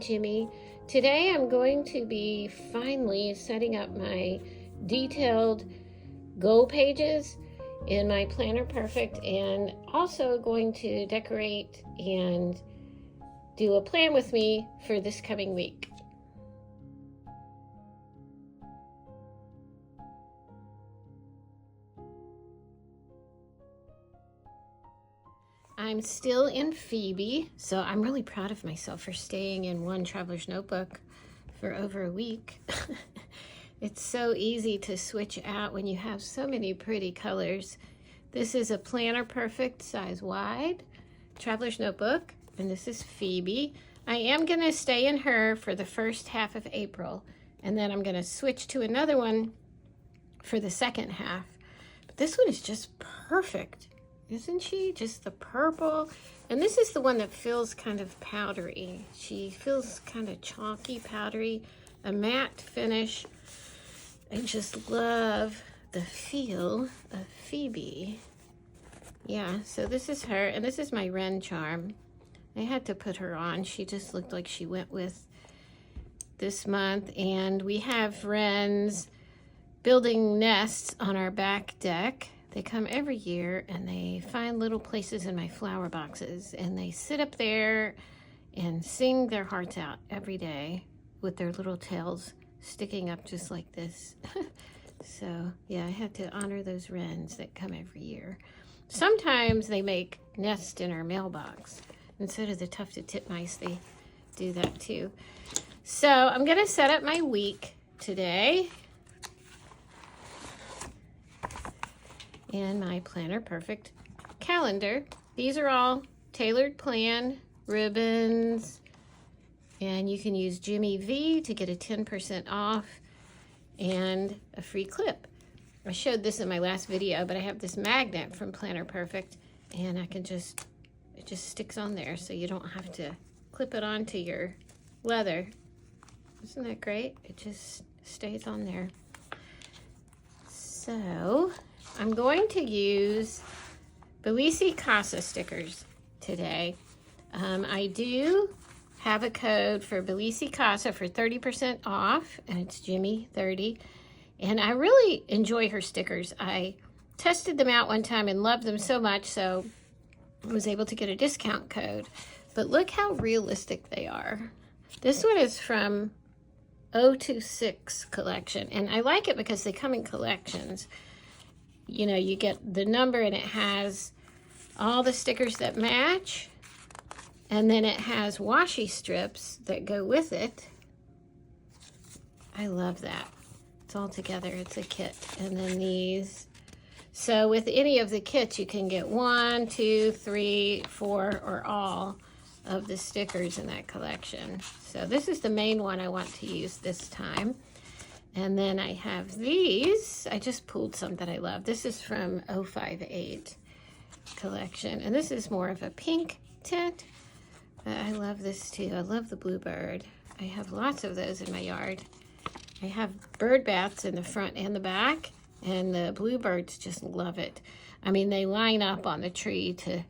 Jimmy. Today I'm going to be finally setting up my detailed goal pages in my Planner Perfect, and also going to decorate and do a plan with me for this coming week. I'm still in Phoebe, so I'm really proud of myself for staying in one traveler's notebook for over a week. It's so easy to switch out when you have so many pretty colors. This is a Planner Perfect size wide traveler's notebook, and this is Phoebe. I am going to stay in her for the first half of April, and then I'm going to switch to another one for the second half. But this one is just perfect. Isn't she? Just the purple. And this is the one that feels kind of powdery. She feels kind of chalky, powdery, a matte finish. I just love the feel of Phoebe. Yeah, so this is her, and this is my wren charm. I had to put her on. She just looked like she went with this month. And we have wrens building nests on our back deck. They come every year and they find little places in my flower boxes, and they sit up there and sing their hearts out every day with their little tails sticking up just like this. So yeah, I had to honor those wrens that come every year. Sometimes they make nests in our mailbox, and so do the tufted titmice. They do that too. So I'm gonna set up my week today in my Planner Perfect calendar. These are all tailored plan ribbons, and you can use Jimmy V to get a 10% off and a free clip. I showed this in my last video, but I have this magnet from Planner Perfect, and I can it just sticks on there, so you don't have to clip it onto your leather. Isn't that great? It just stays on there. So I'm going to use Bellisi Casa stickers today. I do have a code for Bellisi Casa for 30% off, and it's Jimmy30. And I really enjoy her stickers. I tested them out one time and loved them so much, so I was able to get a discount code. But look how realistic they are. This one is from 026 collection, and I like it because they come in collections. You know, you get the number and it has all the stickers that match, and then it has washi strips that go with it. I love that. It's all together, it's a kit. And then these. So with any of the kits, you can get 1, 2, 3, 4, or all of the stickers in that collection. So this is the main one I want to use this time. And then I have these. I just pulled some that I love. This is from 058 collection. And this is more of a pink tint. But I love this too. I love the bluebird. I have lots of those in my yard. I have bird baths in the front and the back, and the bluebirds just love it. I mean, they line up on the tree to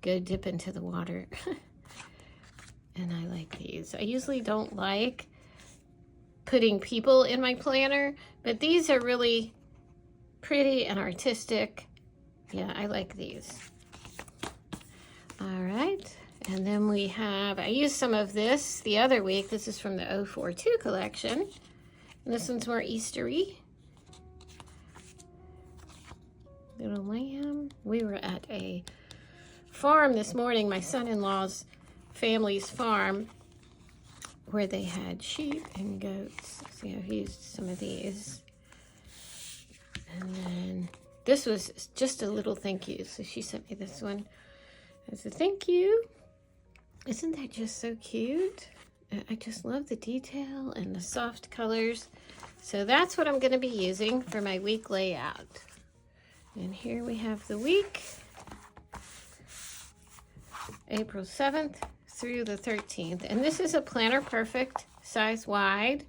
go dip into the water. And I like these. I usually don't like putting people in my planner, but these are really pretty and artistic. Yeah, I like these. All right, and then we have, I used some of this the other week. This is from the 042 collection. And this one's more Eastery. Little lamb. We were at a farm this morning, my son-in-law's family's farm, where they had sheep and goats. So I've used some of these. And then this was just a little thank you. So she sent me this one as a thank you. Isn't that just so cute? I just love the detail and the soft colors. So that's what I'm going to be using for my week layout. And here we have the week, April 7th through the 13th. And this is a Planner Perfect size wide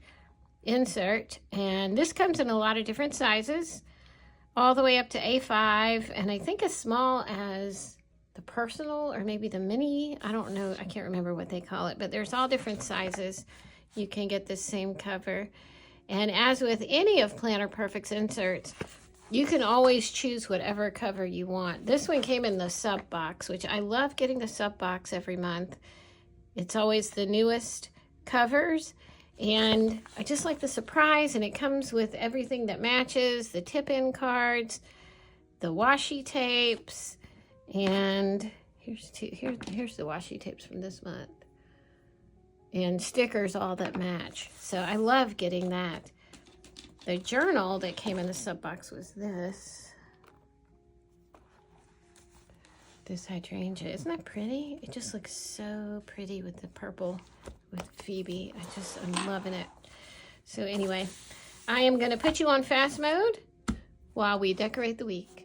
insert. And this comes in a lot of different sizes, all the way up to A5, and I think as small as personal or maybe the mini. I don't know. I can't remember what they call it, but there's all different sizes. You can get the same cover. And as with any of Planner Perfect's inserts, you can always choose whatever cover you want. This one came in the sub box, which I love getting the sub box every month. It's always the newest covers, and I just like the surprise, and it comes with everything that matches, the tip-in cards, the washi tapes, and here's the washi tapes from this month, and stickers, all that match. So I love getting that. The journal that came in the sub box was this hydrangea. Isn't that pretty? It just looks so pretty with the purple with Phoebe. I'm loving it. So anyway, I am going to put you on fast mode while we decorate the week.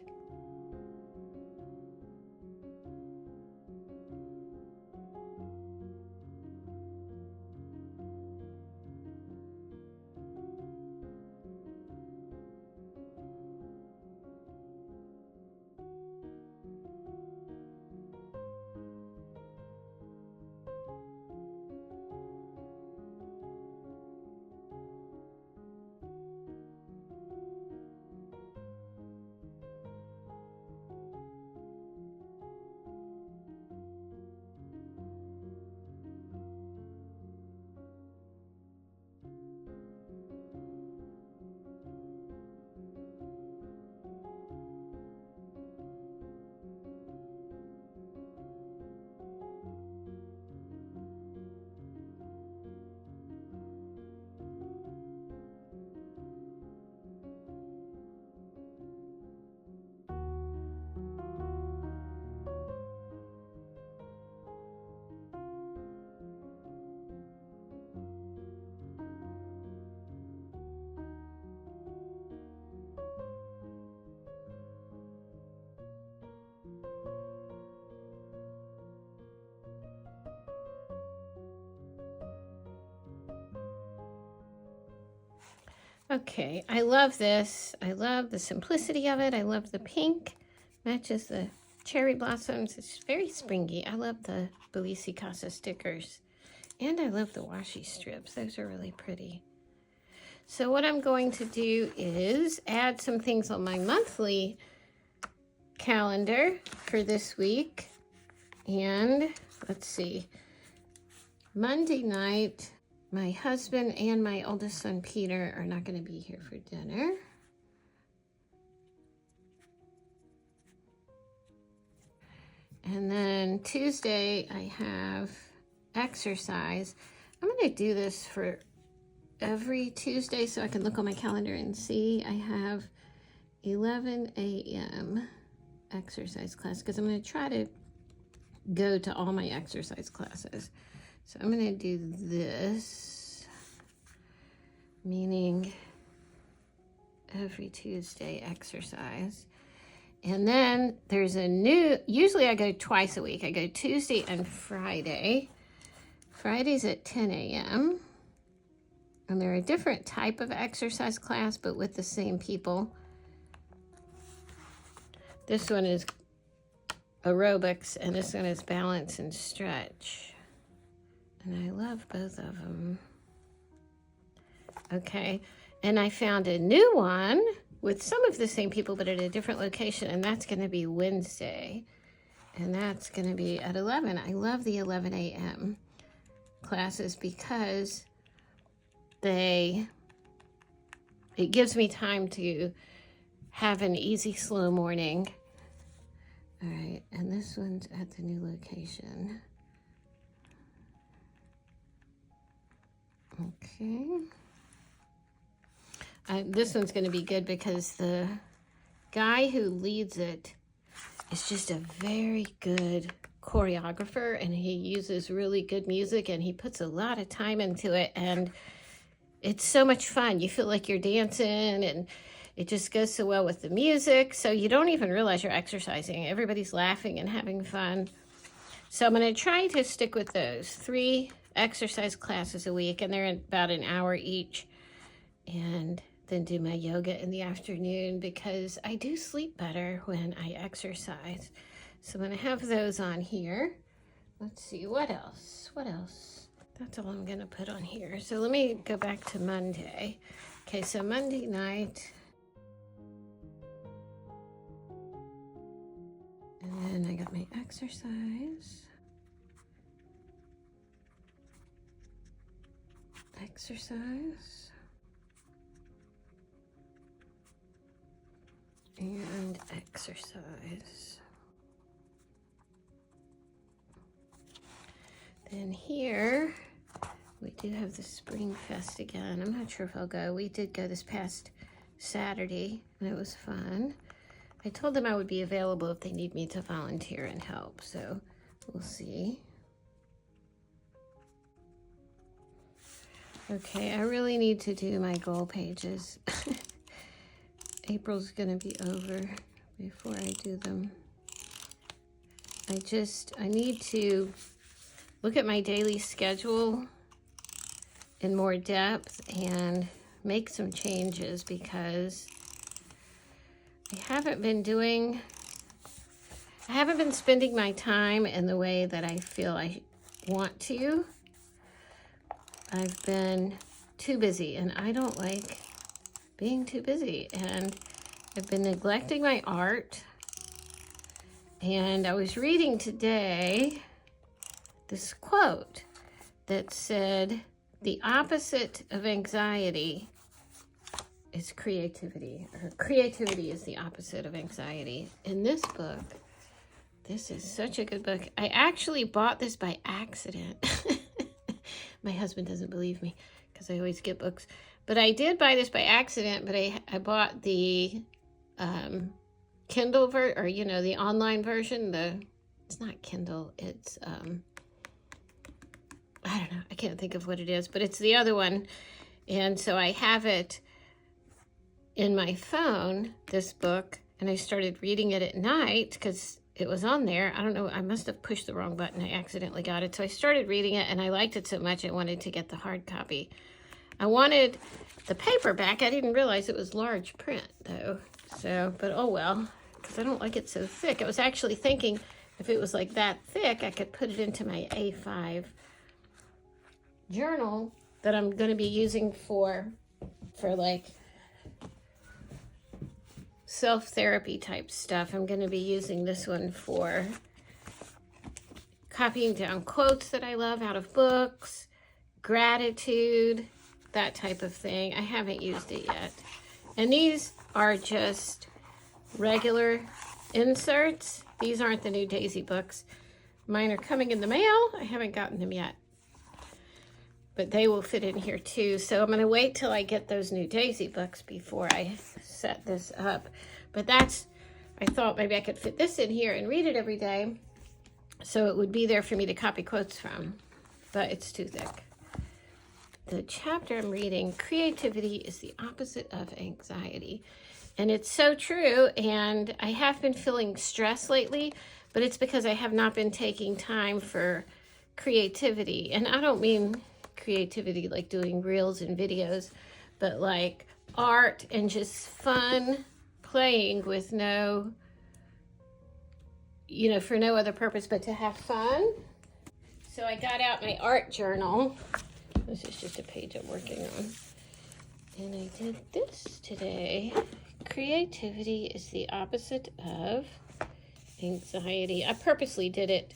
Okay, I love this. I love the simplicity of it. I love the pink. Matches the cherry blossoms. It's very springy. I love the Bellisi Casa stickers. And I love the washi strips. Those are really pretty. So what I'm going to do is add some things on my monthly calendar for this week. And let's see. Monday night, my husband and my oldest son, Peter, are not going to be here for dinner. And then Tuesday, I have exercise. I'm going to do this for every Tuesday so I can look on my calendar and see. I have 11 a.m. exercise class because I'm going to try to go to all my exercise classes. So I'm going to do this, meaning every Tuesday exercise. And then there's a new, usually I go twice a week. I go Tuesday and Friday. Friday's at 10 a.m. And they're a different type of exercise class, but with the same people. This one is aerobics, and this one is balance and stretch. And I love both of them. Okay, and I found a new one with some of the same people, but at a different location, and that's going to be Wednesday. And that's going to be at 11. I love the 11 a.m. classes because it gives me time to have an easy, slow morning. All right, and this one's at the new location. Okay. This one's going to be good because the guy who leads it is just a very good choreographer, and he uses really good music, and he puts a lot of time into it, and it's so much fun. You feel like you're dancing, and it just goes so well with the music, so you don't even realize you're exercising. Everybody's laughing and having fun. So I'm going to try to stick with those 3 exercise classes a week, and they're about an hour each, and then do my yoga in the afternoon because I do sleep better when I exercise. So I'm going to have those on here. Let's see, what else? What else? That's all I'm going to put on here. So let me go back to Monday. Okay, so Monday night. And then I got my exercise. Exercise. And exercise. Then here, we do have the Spring Fest again. I'm not sure if I'll go. We did go this past Saturday, and it was fun. I told them I would be available if they need me to volunteer and help, so we'll see. Okay, I really need to do my goal pages. April's gonna be over before I do them. I need to look at my daily schedule in more depth and make some changes because I haven't been spending my time in the way that I feel I want to. I've been too busy, and I don't like being too busy, and I've been neglecting my art. And I was reading today this quote that said, the opposite of anxiety is creativity, or creativity is the opposite of anxiety. In this book, this is such a good book. I actually bought this by accident. My husband doesn't believe me because I always get books. But I did buy this by accident, but I bought the Kindle or the online version. It's not Kindle, it's I don't know, I can't think of what it is, but it's the other one. And so I have it in my phone, this book, and I started reading it at night because it was on there. I don't know, I must have pushed the wrong button. I accidentally got it. So I started reading it, and I liked it so much I wanted to get the hard copy. I wanted the paperback. I didn't realize it was large print, though. So, but oh well, because I don't like it so thick. I was actually thinking if it was like that thick, I could put it into my A5 journal that I'm going to be using for like self-therapy type stuff. I'm going to be using this one for copying down quotes that I love out of books, gratitude, that type of thing. I haven't used it yet. And these are just regular inserts. These aren't the new Daisy books. Mine are coming in the mail. I haven't gotten them yet, but they will fit in here too. So I'm going to wait till I get those new Daisy books before I set this up. But I thought maybe I could fit this in here and read it every day, so it would be there for me to copy quotes from, but it's too thick. The chapter I'm reading, creativity is the opposite of anxiety. And it's so true, and I have been feeling stressed lately, but it's because I have not been taking time for creativity. And I don't mean creativity like doing reels and videos, but like art and just fun playing with for no other purpose but to have fun. So I got out my art journal. This is just a page I'm working on. And I did this today. Creativity is the opposite of anxiety. I purposely did it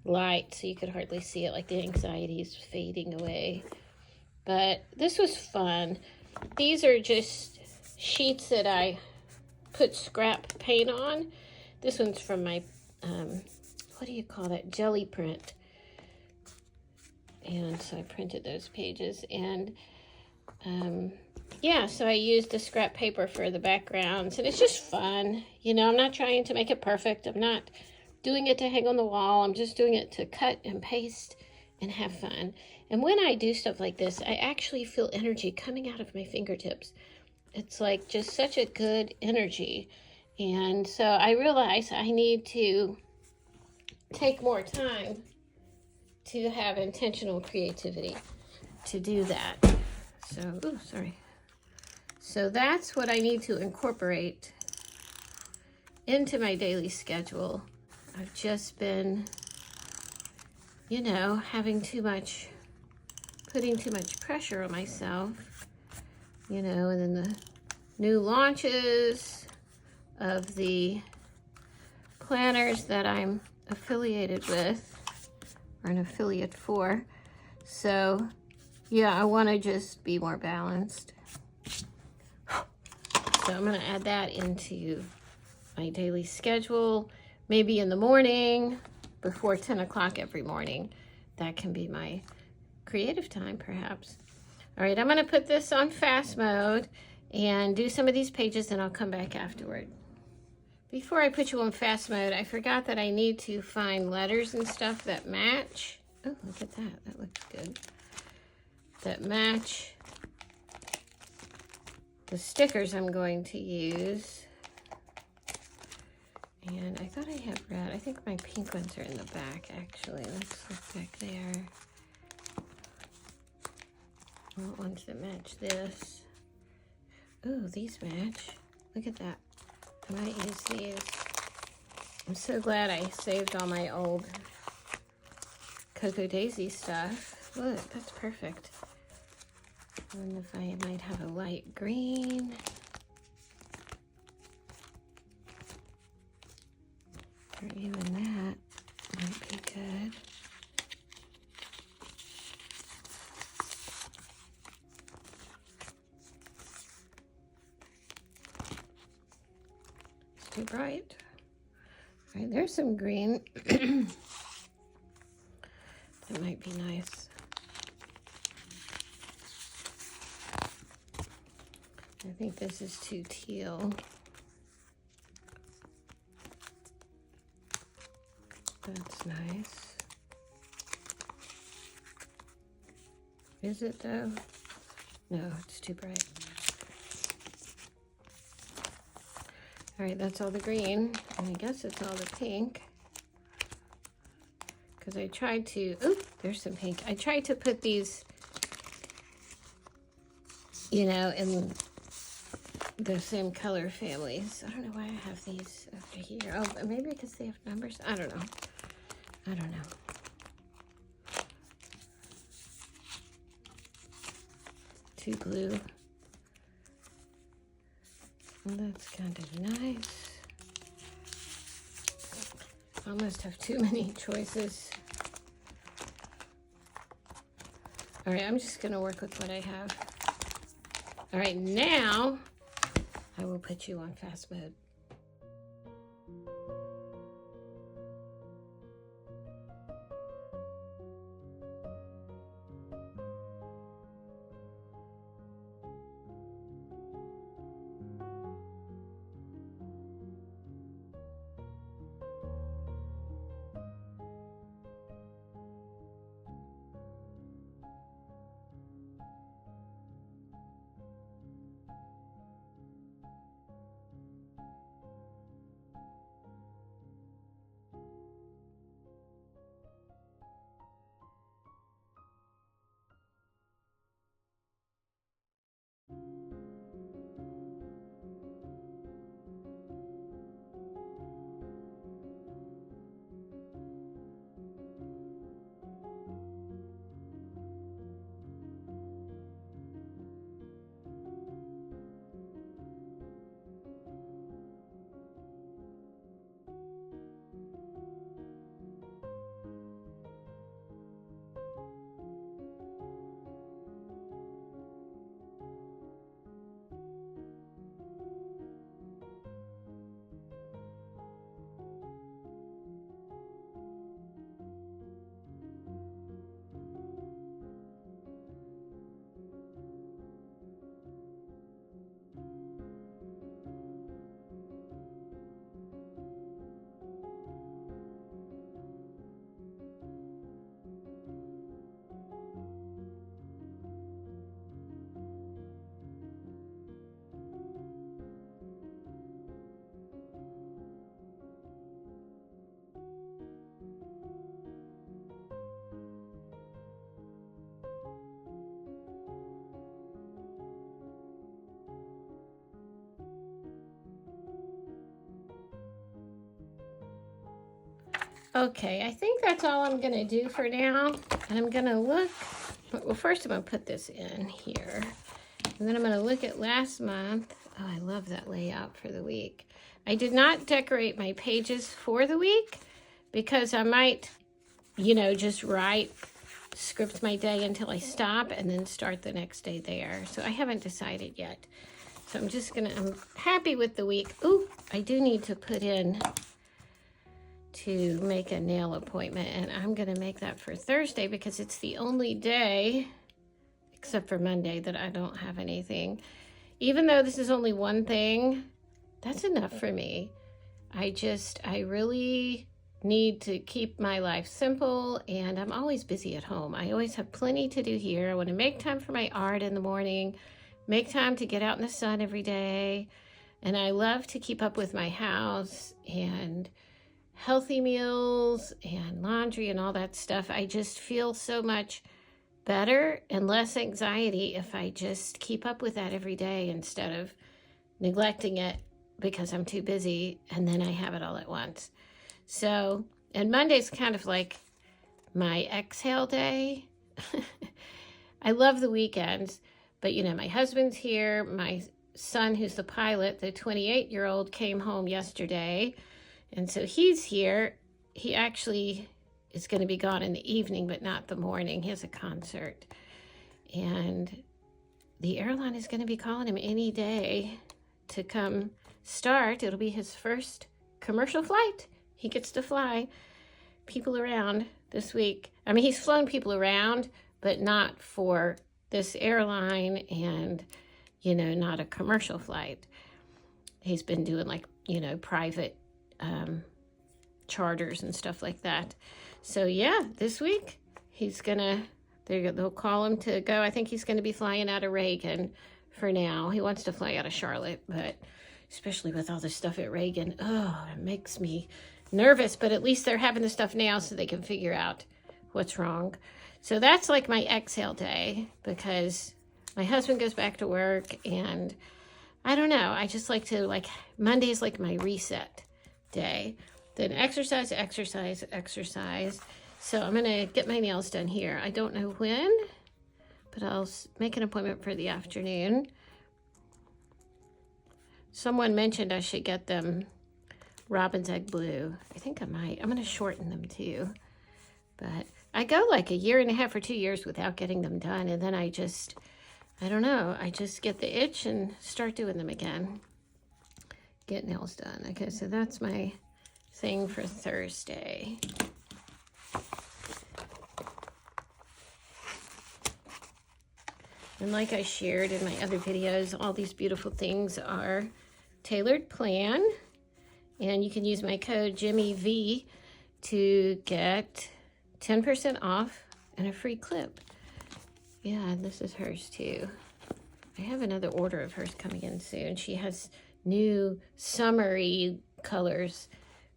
light so you could hardly see it, like the anxiety is fading away. But this was fun. These are just sheets that I put scrap paint on. This one's from my, what do you call that, jelly print. And so I printed those pages, and yeah, so I used the scrap paper for the backgrounds, and it's just fun. I'm not trying to make it perfect. I'm not doing it to hang on the wall. I'm just doing it to cut and paste and have fun. And when I do stuff like this, I actually feel energy coming out of my fingertips. It's like just such a good energy. And so I realize I need to take more time to have intentional creativity to do that. So that's what I need to incorporate into my daily schedule. I've just been, you know, putting too much pressure on myself, you know, and then the new launches of the planners that I'm affiliated with, or an affiliate for. So yeah, I want to just be more balanced. So I'm going to add that into my daily schedule, maybe in the morning before 10 o'clock every morning. That can be my creative time, perhaps. All right, I'm going to put this on fast mode and do some of these pages, and I'll come back afterward. Before I put you on fast mode, I forgot that I need to find letters and stuff that match. Oh, look at that. That looks good. That match the stickers I'm going to use. And I thought I had red. I think my pink ones are in the back, actually. Let's look back there. I want ones that match this. Ooh, these match. Look at that. I might use these. I'm so glad I saved all my old Cocoa Daisy stuff. Look, that's perfect. And if I might have a light green. Or even that might be good. It's too bright. All right, there's some green. That might be nice. I think this is too teal. That's nice. Is it though? No, it's too bright. All right, that's all the green. And I guess it's all the pink. Because I tried to, oh, there's some pink. I tried to put these, you know, in the same color families. I don't know why I have these over here. Oh, maybe because they have numbers. I don't know. I don't know. Too blue. Well, that's kind of nice. I almost have too many choices. All right, I'm just gonna work with what I have. All right, now I will put you on fast mode. Okay, I think that's all I'm gonna do for now. And I'm gonna look, well, first I'm gonna put this in here. And then I'm gonna look at last month. Oh, I love that layout for the week. I did not decorate my pages for the week because I might, just script my day until I stop and then start the next day there. So I haven't decided yet. So I'm happy with the week. Ooh, I do need to put in to make a nail appointment, and I'm gonna make that for Thursday because it's the only day, except for Monday, that I don't have anything. Even though this is only one thing, that's enough for me. I really need to keep my life simple, and I'm always busy at home. I always have plenty to do here. I want to make time for my art in the morning, make time to get out in the sun every day, and I love to keep up with my house and healthy meals and laundry and all that stuff. I just feel so much better and less anxiety if I just keep up with that every day instead of neglecting it because I'm too busy and then I have it all at once. So, and Monday's kind of like my exhale day. I love the weekends, but my husband's here. My son, who's the pilot, the 28-year-old, came home yesterday. And so he's here. He actually is going to be gone in the evening, but not the morning. He has a concert. And the airline is going to be calling him any day to come start. It'll be his first commercial flight. He gets to fly people around this week. I mean, he's flown people around, but not for this airline and, not a commercial flight. He's been doing private charters and stuff like that. So yeah, this week they'll call him to go. I think he's going to be flying out of Reagan for now. He wants to fly out of Charlotte, but especially with all the stuff at Reagan, it makes me nervous, but at least they're having the stuff now so they can figure out what's wrong. So that's like my exhale day because my husband goes back to work, and I don't know, I just like to Monday is like my reset day. Then exercise. So I'm gonna get my nails done here. I don't know when, but I'll make an appointment for the afternoon. Someone mentioned I should get them robin's egg blue. I think I might. I'm gonna shorten them too. But I go like a year and a half or 2 years without getting them done, and then I don't know, I just get the itch and start doing them again. Get nails done. Okay, so that's my thing for Thursday. And like I shared in my other videos, all these beautiful things are tailored plan. And you can use my code JimmyV to get 10% off and a free clip. Yeah, and this is hers too. I have another order of hers coming in soon. She has new summery colors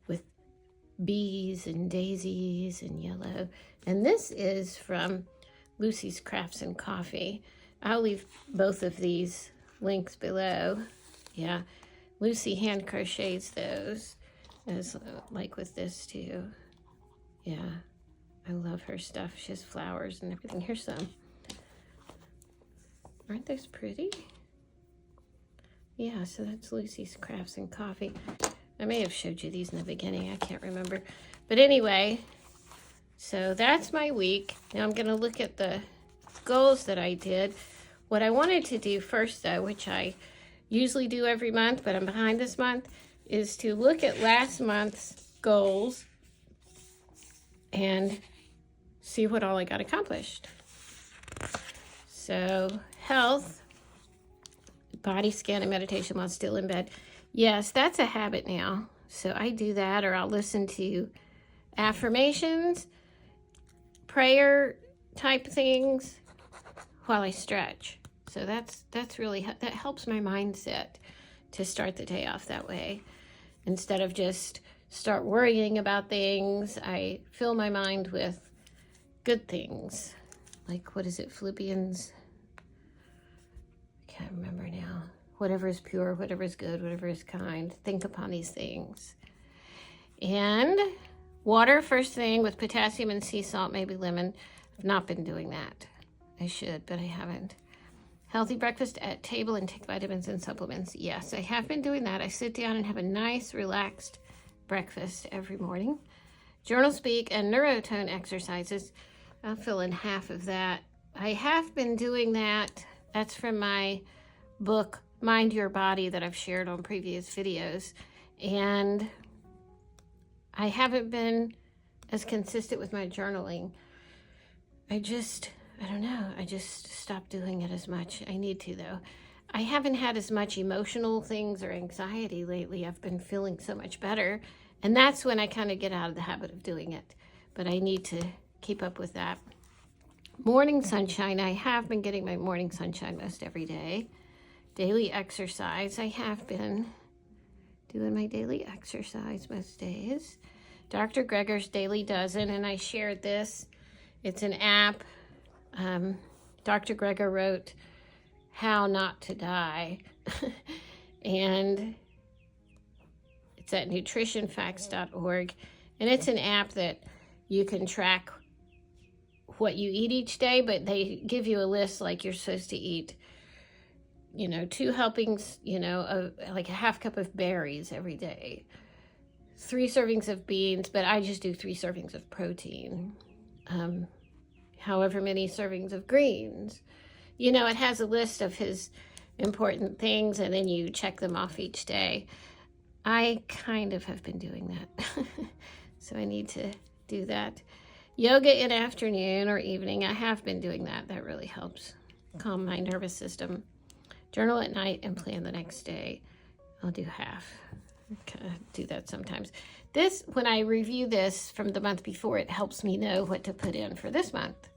with bees and daisies and yellow. And this is from Lucy's Crafts and Coffee. I'll leave both of these links below. Yeah, Lucy hand crochets those, as like with this too. Yeah, I love her stuff. She has flowers and everything. Here's some. Aren't those pretty? Yeah, so that's Lucy's Crafts and Coffee. I may have showed you these in the beginning. I can't remember. But anyway, so that's my week. Now I'm going to look at the goals that I did. What I wanted to do first, though, which I usually do every month, but I'm behind this month, is to look at last month's goals and see what all I got accomplished. So, health, body scan and meditation while still in bed. Yes, that's a habit now. So I do that, or I'll listen to affirmations, prayer type things while I stretch. So that helps my mindset to start the day off that way. Instead of just start worrying about things, I fill my mind with good things. Like, what is it, Philippians? I can't remember now. Whatever is pure, whatever is good, whatever is kind, think upon these things. And Water first thing with potassium and sea salt, maybe lemon. I've not been doing that. I should, but I haven't. Healthy breakfast at table and take vitamins and supplements. Yes, I have been doing that. I sit down and have a nice, relaxed breakfast every morning. Journal speak and neurotone exercises. I'll fill in half of that. I have been doing that. That's from my book, Mind Your Body, that I've shared on previous videos. And I haven't been as consistent with my journaling. I don't know. I just stopped doing it as much. I need to, though. I haven't had as much emotional things or anxiety lately. I've been feeling so much better. And that's when I kind of get out of the habit of doing it. But I need to keep up with that. Morning sunshine. I have been getting my morning sunshine most every day. Daily exercise. I have been doing my daily exercise most days. Dr. Greger's Daily Dozen, and I shared this. It's an app. Dr. Greger wrote How Not to Die, and it's at nutritionfacts.org, and it's an app that you can track what you eat each day, but they give you a list like you're supposed to eat, 2 helpings, like a half cup of berries every day, 3 servings of beans, but I just do 3 servings of protein, however many servings of greens. It has a list of his important things, and then you check them off each day. I kind of have been doing that, so I need to do that. Yoga in afternoon or evening. I have been doing that. That really helps calm my nervous system. Journal at night and plan the next day. I'll do half. Do that sometimes. When I review this from the month before, it helps me know what to put in for this month.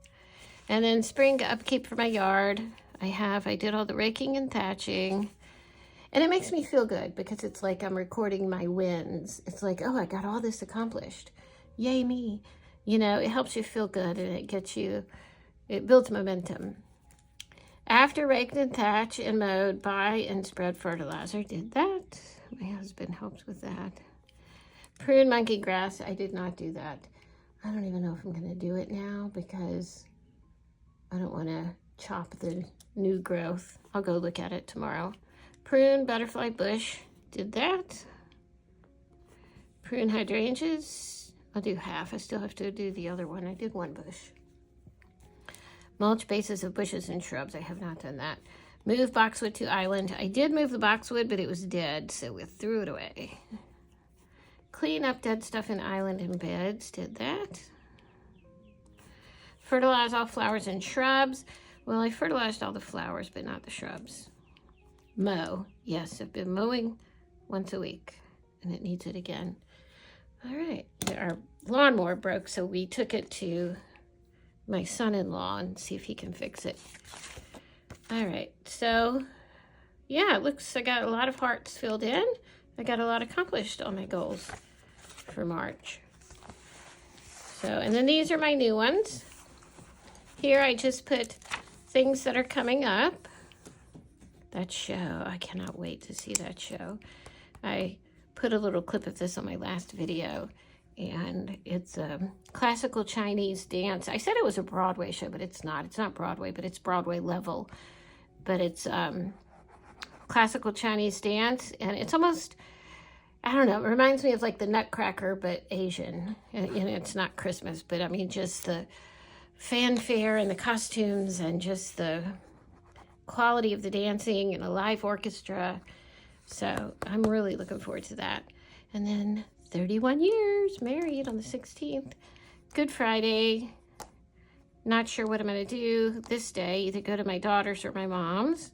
And then spring upkeep for my yard. I did all the raking and thatching. And it makes me feel good because it's like I'm recording my wins. It's like, oh, I got all this accomplished. Yay me. It helps you feel good, and it builds momentum. After raked and thatched and mowed, buy and spread fertilizer. Did that. My husband helped with that. Prune monkey grass. I did not do that. I don't even know if I'm going to do it now because I don't want to chop the new growth. I'll go look at it tomorrow. Prune butterfly bush. Did that. Prune hydrangeas. I'll do half. I still have to do the other one. I did 1 bush. Mulch bases of bushes and shrubs. I have not done that. Move boxwood to island. I did move the boxwood, but it was dead, so we threw it away. Clean up dead stuff in island and beds. Did that. Fertilize all flowers and shrubs. Well, I fertilized all the flowers, but not the shrubs. Mow. Yes, I've been mowing once a week, and it needs it again. All right. Our lawnmower broke, so we took it to my son-in-law and see if he can fix it. All right. So, yeah, it looks I got a lot of hearts filled in. I got a lot accomplished on my goals for March. So, and then these are my new ones. Here I just put things that are coming up. That show, I cannot wait to see that show. I put a little clip of this on my last video, and it's a classical Chinese dance. I said it was a Broadway show, but it's not. It's not Broadway, but it's Broadway level. But it's classical Chinese dance, and it's almost, I don't know, it reminds me of like the Nutcracker, but Asian. And it's not Christmas, but I mean just the fanfare and the costumes and just the quality of the dancing and a live orchestra. So I'm really looking forward to that. And then 31 years, married on the 16th. Good Friday. Not sure what I'm going to do this day. Either go to my daughter's or my mom's.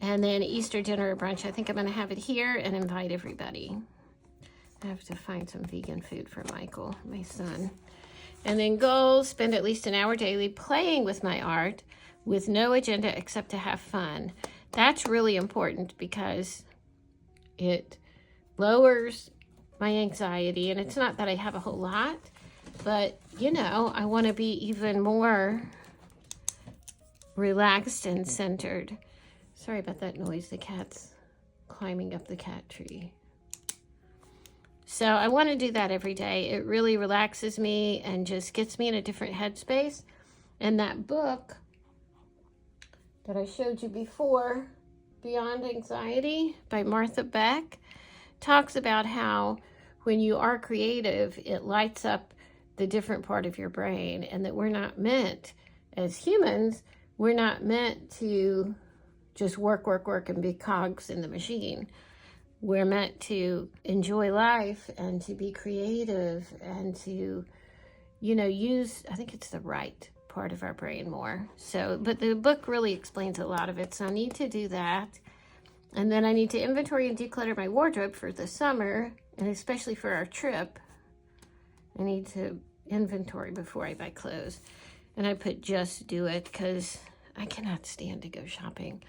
And then Easter dinner or brunch. I think I'm going to have it here and invite everybody. I have to find some vegan food for Michael, my son. And then goals, spend at least an hour daily playing with my art with no agenda except to have fun. That's really important because it lowers my anxiety. And it's not that I have a whole lot, but, you know, I want to be even more relaxed and centered. Sorry about that noise. The cat's climbing up the cat tree. So I want to do that every day. It really relaxes me and just gets me in a different headspace. And that book that I showed you before, Beyond Anxiety by Martha Beck, talks about how when you are creative, it lights up the different part of your brain, and that we're not meant, as humans, we're not meant to just work and be cogs in the machine. We're meant to enjoy life and to be creative and to, use, I think it's the right part of our brain more. So, but the book really explains a lot of it. So I need to do that. And then I need to inventory and declutter my wardrobe for the summer, and especially for our trip. I need to inventory before I buy clothes. And I put just do it because I cannot stand to go shopping.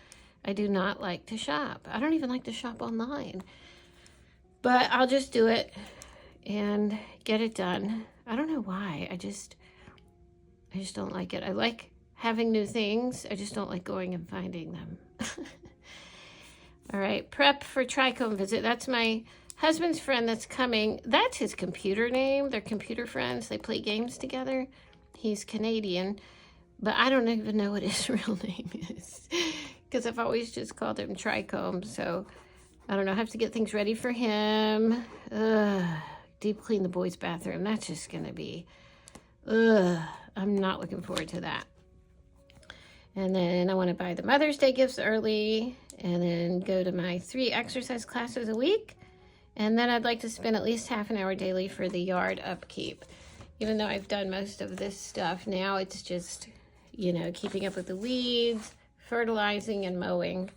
I do not like to shop. I don't even like to shop online. But I'll just do it and get it done. I don't know why. I just don't like it. I like having new things. I just don't like going and finding them. All right, prep for Trichome visit. That's my husband's friend that's coming. That's his computer name. They're computer friends. They play games together. He's Canadian, but I don't even know what his real name is because I've always just called him Trichome. So I don't know. I have to get things ready for him. Deep clean the boys' bathroom. That's just going to be, I'm not looking forward to that. And then I want to buy the Mother's Day gifts early and then go to my 3 exercise classes a week. And then I'd like to spend at least half an hour daily for the yard upkeep. Even though I've done most of this stuff, now it's just, keeping up with the weeds, fertilizing and mowing,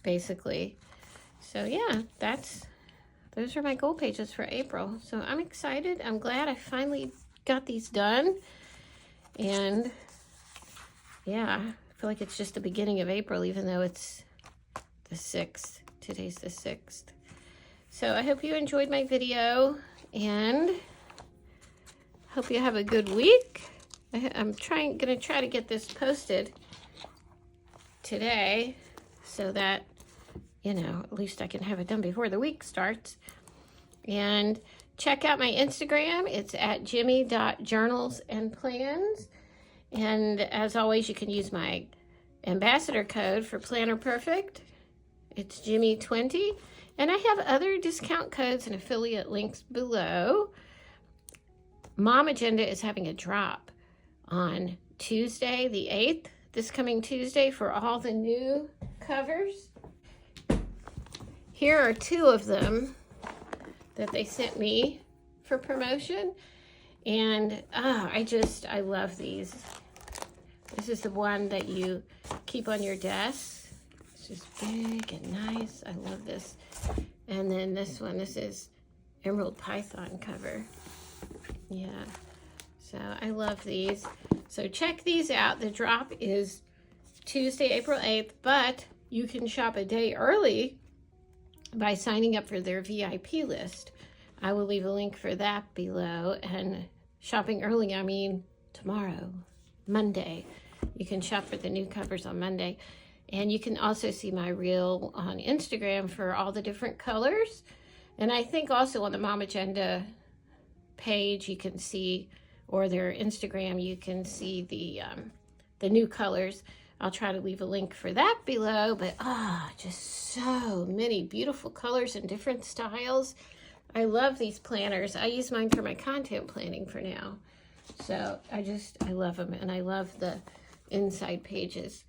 basically. So yeah, those are my goal pages for April. So I'm excited. I'm glad I finally got these done. And yeah, I feel like it's just the beginning of April, even though it's the 6th. Today's the 6th. So I hope you enjoyed my video and hope you have a good week. I'm gonna try to get this posted today so that, at least I can have it done before the week starts. And check out my Instagram. It's at jimmy.journalsandplans. And as always, you can use my ambassador code for Planner Perfect. It's Jimmy20. And I have other discount codes and affiliate links below. Mom Agenda is having a drop on Tuesday, the 8th, this coming Tuesday, for all the new covers. Here are 2 of them that they sent me for promotion. And I love these. This is the one that you keep on your desk. It's just big and nice. I love this. And then this one, this is Emerald Python cover. Yeah, so I love these. So check these out. The drop is Tuesday, April 8th, but you can shop a day early by signing up for their VIP list. I will leave a link for that below. And shopping early, I mean tomorrow, Monday. You can shop for the new covers on Monday. And you can also see my reel on Instagram for all the different colors. And I think also on the Mom Agenda page you can see, or their Instagram, you can see the new colors. I'll try to leave a link for that below. But just so many beautiful colors and different styles. I love these planners. I use mine for my content planning for now. So I love them, and I love the inside pages.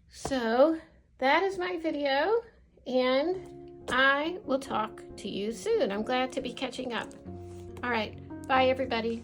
So that is my video, and I will talk to you soon. I'm glad to be catching up. All right, bye everybody.